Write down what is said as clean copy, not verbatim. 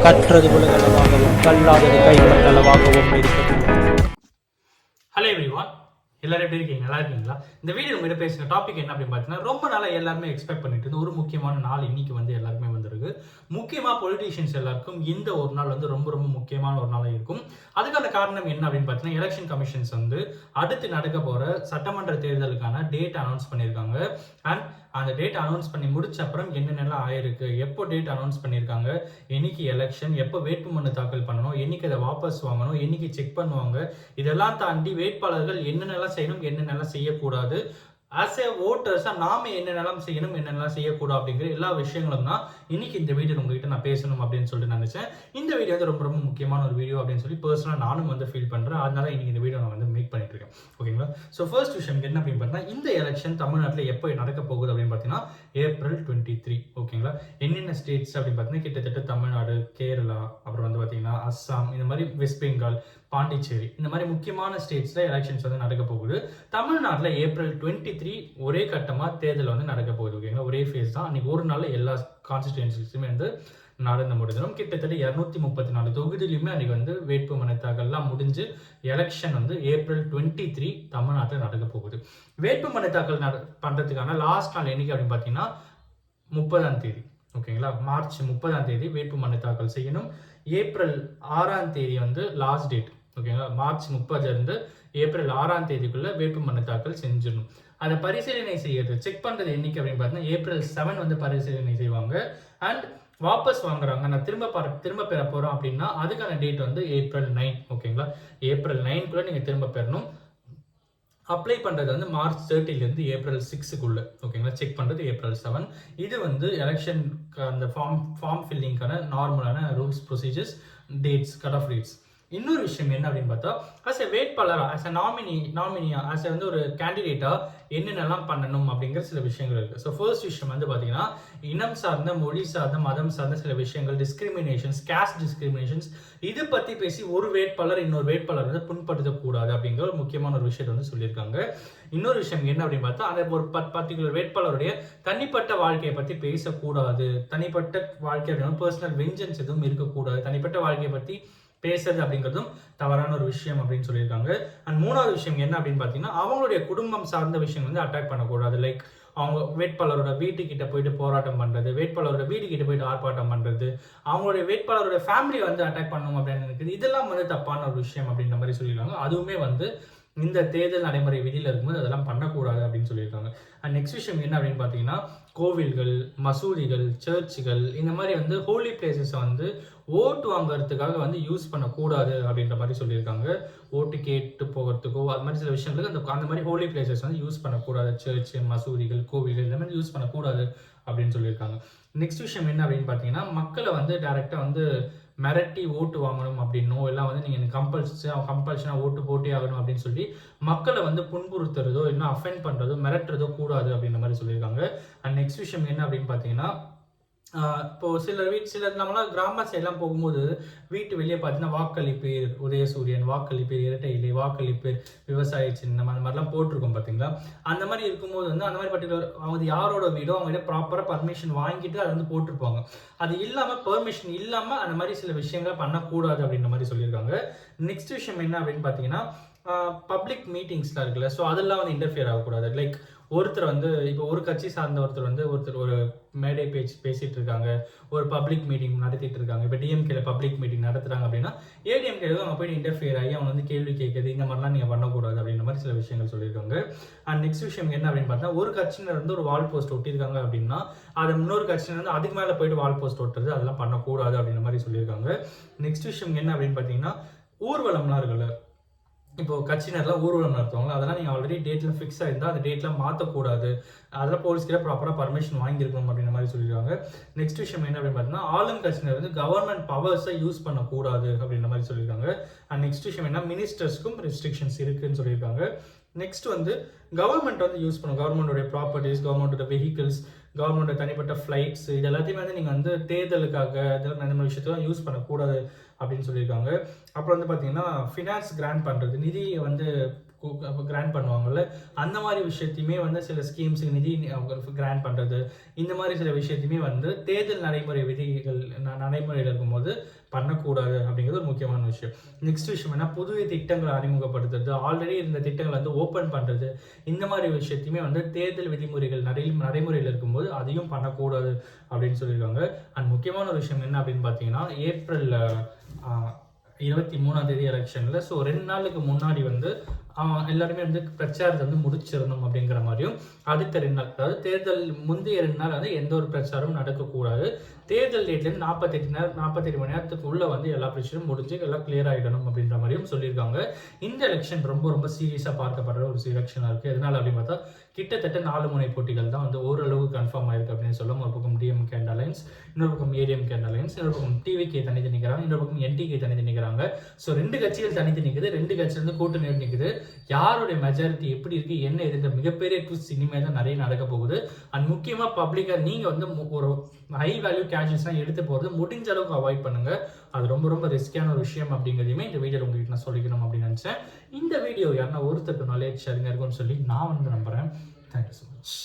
கற்றது உலகளவாகவும் கல்லாதது கைவிடங்களவாகவும் இருக்கிறது. Hello everyone, எல்லாரும் எப்படி இருக்கீங்க? நல்லா இருக்கீங்களா? இந்த வீடியோ நம்ம பேசுகிற டாபிக் என்ன அப்படின்னு பார்த்தீங்கன்னா, ரொம்ப நாளாக எல்லாருமே எக்ஸ்பெக்ட் பண்ணிட்டு இருந்த ஒரு முக்கியமான நாள் இன்னைக்கு வந்து எல்லாருமே வந்துருக்கு. முக்கியமாக பொலிட்டீஷியன்ஸ் எல்லாருக்கும் இந்த ஒரு நாள் வந்து ரொம்ப ரொம்ப முக்கியமான ஒரு நாளாக இருக்கும். அதுக்கான காரணம் என்ன அப்படின்னு பார்த்தீங்கன்னா, எலெக்ஷன் கமிஷன்ஸ் வந்து அடுத்து நடக்க போகிற சட்டமன்ற தேர்தலுக்கான டேட் அனௌன்ஸ் பண்ணியிருக்காங்க. அண்ட் அந்த டேட் அனௌன்ஸ் பண்ணி முடிச்ச அப்புறம் என்னென்னலாம் ஆயிருக்கு, எப்போ டேட் அனௌன்ஸ் பண்ணியிருக்காங்க, என்னைக்கு எலெக்ஷன், எப்போ வேட்புமனு தாக்கல் பண்ணணும், என்னைக்கு அதை வாபஸ் வாங்கணும், என்னைக்கு செக் பண்ணுவாங்க, இதெல்லாம் தாண்டி வேட்பாளர்கள் என்னென்னலாம் செய்யணும், என்னென்னலாம் செய்யக்கூடாது, ஆஸ் ஏ ஓட்டர்ஸா நாம என்னென்னலாம் செய்யணும், என்னென்னலாம் செய்யக்கூடாது அப்படிங்கிற எல்லா விஷயங்களும் தான் இன்னைக்கு இந்த வீடியோ உங்ககிட்ட நான் பேசணும் அப்படின்னு சொல்லிட்டு நினைச்சேன். இந்த வீடியோ வந்து ரொம்ப ரொம்ப முக்கியமான ஒரு வீடியோ அப்படின்னு சொல்லி பர்சனலாக நானும் வந்து ஃபீல் பண்றேன். அதனால இன்னைக்கு இந்த வீடியோ நான் வந்து மேக் பண்ணிட்டு இருக்கேன். ஓகேங்களா? ஸோ ஃபர்ஸ்ட் விஷயம் என்ன அப்படின்னு பார்த்தீங்கன்னா, இந்த எலெக்ஷன் தமிழ்நாட்டில் எப்போ நடக்க போகுது அப்படின்னு பார்த்தீங்கன்னா April 23. ஓகேங்களா? என்னென்ன ஸ்டேட்ஸ் அப்படின்னு பார்த்தீங்கன்னா கிட்டத்தட்ட தமிழ்நாடு, கேரளா, அப்புறம் வந்து பார்த்தீங்கன்னா அஸ்ஸாம், இந்த மாதிரி வெஸ்ட் பெங்கால், பாண்டிச்சேரி, இந்த மாதிரி முக்கியமான ஸ்டேட்ஸ்ல எலெக்ஷன்ஸ் வந்து நடக்க போகுது. தமிழ்நாட்டில் April 23 ஒரே கட்டமாக தேர்தல் வந்து நடக்க போகுது. ஓகேங்களா? ஒரே ஃபேஸ் தான். அன்னைக்கு ஒரு நாள் எல்லா கான்ஸ்டிடியூன்சிஸுமே வந்து நடந்து முடிஞ்சிடும். கிட்டத்தட்ட 234 தொகுதியிலுமே அன்னைக்கு வந்து வேட்பு மனு தாக்கல்லாம் முடிஞ்சு எலெக்ஷன் வந்து April 23 தமிழ்நாட்டில் நடக்க போகுது. வேட்பு மனு தாக்கல் பண்றதுக்கான லாஸ்ட் நாள் என்னைக்கு அப்படின்னு பார்த்தீங்கன்னா 30ஆம் தேதி. ஓகேங்களா? மார்ச் 30ஆம் தேதி வேட்பு மனு தாக்கல் செய்யணும். ஏப்ரல் 6ஆம் தேதி வந்து லாஸ்ட் டேட். ஓகேங்களா? மார்ச் 30 இருந்து ஏப்ரல் 6ஆம் தேதிக்குள்ள வேட்பு மனு தாக்கல் செஞ்சிடணும். அதை பரிசீலனை செய்யறது, செக் பண்றது என்னைக்கு அப்படின்னு பார்த்தீங்கன்னா April 7 வந்து பரிசீலனை செய்வாங்க. அண்ட் வாபஸ் வாங்குறாங்க, நான் திரும்ப பெற போறோம் அப்படின்னா அதுக்கான டேட் வந்து April 9. ஓகேங்களா? April 9 நீங்க திரும்ப பெறணும். அப்ளை பண்ணுறது வந்து March 30லேருந்து April 6க்குள்ள. ஓகேங்களா? செக் பண்ணுறது April 7. இது வந்து எலெக்ஷன் அந்த ஃபார்ம் ஃபில்லிங்கான நார்மலான rules, procedures, dates, cut off dates. இன்னொரு விஷயம் என்ன அப்படின்னு பார்த்தா, ஆஸ் எ வேட்பாளரா, ஆஸ் எ நாமினியா, ஆஸ் எ வந்து ஒரு கேண்டிடேட்டா என்னென்னலாம் பண்ணணும் அப்படிங்கிற சில விஷயங்கள் இருக்கு. ஸோ ஃபர்ஸ்ட் விஷயம் வந்து பார்த்தீங்கன்னா, இனம் சார்ந்த, மொழி சார்ந்த, மதம் சார்ந்த சில விஷயங்கள், டிஸ்கிரிமினேஷன்ஸ், காஸ்ட் டிஸ்கிரிமினேஷன்ஸ், இது பத்தி பேசி ஒரு வேட்பாளர் இன்னொரு வேட்பாளர் வந்து புண்படுத்தக்கூடாது அப்படிங்கிற ஒரு முக்கியமான ஒரு விஷயத்தை வந்து சொல்லியிருக்காங்க. இன்னொரு விஷயம் என்ன அப்படின்னு பார்த்தா, அந்த ஒரு பர்டிகுலர் வேட்பாளருடைய தனிப்பட்ட வாழ்க்கையை பத்தி பேசக்கூடாது. தனிப்பட்ட வாழ்க்கை அப்படின்னா பர்சனல் வெஞ்சன்ஸ் எதுவும் இருக்கக்கூடாது. தனிப்பட்ட வாழ்க்கையை பத்தி பேசுறது அப்படிங்கிறதும் தவறான ஒரு விஷயம் அப்படின்னு சொல்லியிருக்காங்க. அண்ட் மூணாவது விஷயம் என்ன அப்படின்னு பார்த்தீங்கன்னா, அவங்களுடைய குடும்பம் சார்ந்த விஷயம் வந்து அட்டாக் பண்ணக்கூடாது. லைக் அவங்க வேட்பாளரோட வீட்டுக்கிட்ட போயிட்டு போராட்டம் பண்றது, வேட்பாளரோட வீட்டுக்கிட்ட போயிட்டு ஆர்ப்பாட்டம் பண்றது, அவங்களுடைய வேட்பாளரோட ஃபேமிலி வந்து அட்டாக் பண்ணணும் அப்படின்னு இருக்குது. இதெல்லாம் வந்து தப்பான ஒரு விஷயம் அப்படின்ற மாதிரி சொல்லியிருக்காங்க. அதுவுமே வந்து இந்த தேர்தல் நடைமுறை விதியில் இருக்கும்போது அதெல்லாம் பண்ணக்கூடாது அப்படின்னு சொல்லியிருக்காங்க. அண்ட் நெக்ஸ்ட் விஷயம் என்ன அப்படின்னு பார்த்தீங்கன்னா, கோவில்கள், மசூதிகள், சர்ச்சுகள், இந்த மாதிரி வந்து ஹோலி பிளேசஸை வந்து ஓட்டு வாங்குறதுக்காக வந்து யூஸ் பண்ணக்கூடாது அப்படின்ற மாதிரி சொல்லியிருக்காங்க. ஓட்டு கேட்டு போகிறதுக்கோ அது மாதிரி சில விஷயங்களுக்கு அந்த மாதிரி ஹோலி பிளேசஸ் வந்து யூஸ் பண்ணக்கூடாது. சர்ச், மசூதிகள், கோவில்கள் இந்த மாதிரி யூஸ் பண்ணக்கூடாது அப்படின்னு சொல்லியிருக்காங்க. நெக்ஸ்ட் விஷயம் என்ன அப்படின்னு பார்த்தீங்கன்னா, மக்களை வந்து டைரெக்டாக வந்து மிரட்டி ஓட்டு வாங்கணும் அப்படின்னோ, எல்லாம் வந்து நீங்கள் கம்பல்ஷனாக ஓட்டு போட்டே ஆகணும் அப்படின்னு சொல்லி மக்களை வந்து புண்புறுத்துறதோ, இன்னும் அஃபெண்ட் பண்ணுறதோ, மிரட்டுறதோ கூடாது அப்படின்ற மாதிரி சொல்லியிருக்காங்க. அண்ட் நெக்ஸ்ட் விஷயம் என்ன அப்படின்னு பார்த்தீங்கன்னா, இப்போ சிலர் நம்மளாம் கிராம சைட்லாம் போகும்போது வீட்டு வெளியே பார்த்தீங்கன்னா வாக்களிப்பீர் உதயசூரியன், வாக்களிப்பீர் இரட்டை இலை, வாக்களிப்பீர் விவசாய சின்னம், அந்த மாதிரிலாம் போட்டிருக்கோம் பார்த்தீங்களா? அந்த மாதிரி இருக்கும்போது வந்து அந்த மாதிரி பர்டிகுலர் அவங்க யாரோட வீடோ அவங்ககிட்ட ப்ராப்பராக பர்மிஷன் வாங்கிட்டு அதை வந்து போட்டிருப்பாங்க. அது இல்லாமல் பெர்மிஷன் இல்லாமல் அந்த மாதிரி சில விஷயங்களை பண்ணக்கூடாது அப்படின்ற மாதிரி சொல்லியிருக்காங்க. நெக்ஸ்ட் விஷயம் என்ன அப்படின்னு பார்த்தீங்கன்னா, பப்ளிக் மீட்டிங்ஸ்லாம் இருக்குல்ல, ஸோ அதெல்லாம் வந்து இன்டர்ஃபியர் ஆகக்கூடாது. லைக் ஒருத்தர் வந்து இப்போ ஒரு கட்சி சார்ந்த ஒருத்தர் ஒரு மேடை பேசிட்டு இருக்காங்க, ஒரு பப்ளிக் மீட்டிங் நடத்திட்டு இருக்காங்க. இப்போ டிஎம்கேல பப்ளிக் மீட்டிங் நடத்துறாங்க அப்படின்னா ஏடிஎம்கே அவங்க போய் இன்டர்ஃபியர் ஆகி அவங்க வந்து கேள்வி கேட்குறது, இந்த மாதிரிலாம் நீங்கள் பண்ணக்கூடாது அப்படின்ற மாதிரி சில விஷயங்கள் சொல்லியிருக்காங்க. அண்ட் நெக்ஸ்ட் விஷயம் என்ன அப்படின்னு பார்த்தா, ஒரு கட்சியினர் வந்து ஒரு வால் போஸ்ட் ஒட்டியிருக்காங்க அப்படின்னா அதை இன்னொரு கட்சியினர் வந்து அதுக்கு மேலே போயிட்டு வால் போஸ்ட் ஒட்டுறது, அதெல்லாம் பண்ணக்கூடாது அப்படின்ற மாதிரி சொல்லியிருக்காங்க. நெக்ஸ்ட் விஷயம் என்ன அப்படின்னு பார்த்தீங்கன்னா, ஊர்வலம்லாம் இருக்குல்ல, இப்போ கட்சியினர்லாம் ஊர்வலம் நடத்துவாங்க, அதெல்லாம் நீங்கள் ஆல்ரெடி டேட்ல ஃபிக்ஸ் ஆயிருந்தால் அந்த டேட்லாம் மாற்றக்கூடாது. அதெல்லாம் போலீஸ்கிட்ட ப்ராப்பராக பர்மிஷன் வாங்கியிருக்கணும் அப்படின்ற மாதிரி சொல்லியிருக்காங்க. நெக்ஸ்ட் விஷயம் என்ன அப்படின்னு பார்த்தீங்கன்னா, ஆளும் கட்சியினர் வந்து கவர்மெண்ட் பவர்ஸை யூஸ் பண்ணக்கூடாது அப்படின்ற மாதிரி சொல்லியிருக்காங்க. அண்ட் நெக்ஸ்ட் விஷயம் என்ன, மினிஸ்டர்ஸ்க்கும் ரெஸ்ட்ரிக்ஷன்ஸ் இருக்குன்னு சொல்லியிருக்காங்க. நெக்ஸ்ட் வந்து கவர்மெண்ட் வந்து யூஸ் பண்ணும், கவர்மெண்டோடைய ப்ராப்பர்ட்டிஸ், கவர்மெண்டோட வெஹிக்கிள்ஸ், கவர்மெண்டோட தனிப்பட்ட ஃப்ளைட்ஸ், இது எல்லாத்தையுமே வந்து நீங்கள் வந்து தேர்தலுக்காக இந்த மாதிரி விஷயத்தெல்லாம் யூஸ் பண்ணக்கூடாது அப்படின்னு சொல்லியிருக்காங்க. அப்புறம் வந்து பார்த்தீங்கன்னா, ஃபினான்ஸ் கிராண்ட் பண்ணுறது, நிதியை வந்து கிராண்ட் பண்ணுவாங்கல்ல, அந்த மாதிரி விஷயத்தையுமே வந்து சில ஸ்கீம்ஸுக்கு நிதி கிராண்ட் பண்ணுறது, இந்த மாதிரி சில விஷயத்தையுமே வந்து தேர்தல் நடைமுறை விதிகள் நடைமுறையில் இருக்கும்போது பண்ணக்கூடாது அப்படிங்கிறது ஒரு முக்கியமான விஷயம். நெக்ஸ்ட் விஷயம் என்ன, புதிய திட்டங்களை அறிமுகப்படுத்துறது, ஆல்ரெடி இருந்த திட்டங்களை வந்து ஓப்பன் பண்ணுறது, இந்த மாதிரி விஷயத்தையுமே வந்து தேர்தல் விதிமுறைகள் நடைமுறையில் இருக்கும்போது அதையும் பண்ணக்கூடாது அப்படின்னு சொல்லியிருக்காங்க. அண்ட் முக்கியமான ஒரு விஷயம் என்ன அப்படின்னு பார்த்தீங்கன்னா, ஏப்ரல் 23ஆம் தேதி எலெக்ஷனில், ஸோ 2 நாளுக்கு முன்னாடி வந்து எல்லாருமே வந்து பிரச்சாரத்தை வந்து முடிச்சிடணும் அப்படிங்கிற மாதிரியும், அடுத்த 2 நாள், அதாவது தேர்தல் முந்தைய 2 நாள் வந்து எந்த ஒரு பிரச்சாரமும் நடக்கக்கூடாது, தேர்தல் டேட்லேருந்து 48 மணி நேரத்துக்கு உள்ள வந்து எல்லா பிரச்சனையும் முடிஞ்சு எல்லாம் கிளியர் ஆகிடணும் அப்படின்ற மாதிரியும் சொல்லியிருக்காங்க. இந்த எலெக்ஷன் ரொம்ப ரொம்ப சீரியஸாக பார்க்கப்படுற ஒரு எலெக்ஷனாக இருக்குது. எதனால் அப்படின்னு பார்த்தா, கிட்டத்தட்ட 4 முனை போட்டிகள் தான் வந்து ஓரளவு கன்ஃபார்ம் ஆயிருக்கு அப்படின்னு சொல்லலாம். ஒரு பக்கம் டிஎம்கே அண்ட் அலையன்ஸ், இன்னொரு பக்கம் ஏடிஎம்கே அண்ட் அலையன்ஸ், இன்னொரு பக்கம் டிவிகே தனித்து நிற்கிறாங்க, இன்னொரு பக்கம் என்டிகே தனித்து நிற்கிறாங்க. ஸோ 2 கட்சிகள் தனித்து நிற்குது, 2 கட்சியிலிருந்து கூட்டணி நிற்குது. யாருடைய மெஜாரிட்டி எப்படி இருக்கு, என்ன எதுன்ற மிகப்பெரிய ட்விஸ்ட் இனிமேல் தான் நிறைய நடக்க போகுது. அண்ட் முக்கியமாக பப்ளிக்காக நீங்கள் வந்து ஒரு ஹை வேல்யூ கேஷஸ்லாம் எடுத்து போகிறது முடிஞ்ச அளவுக்கு அவாய்ட் பண்ணுங்க. அது ரொம்ப ரொம்ப ரிஸ்கியான ஒரு விஷயம் அப்படிங்கிறதையுமே இந்த வீடியோ உங்ககிட்ட நான் சொல்லிக்கணும் அப்படின்னு நினச்சேன். இந்த வீடியோ யாருன்னா ஒருத்தருக்கு நாலேஜ் ஷேரிங்காக இருக்கும்னு சொல்லி நான் வந்து நம்புகிறேன். Thank you so much.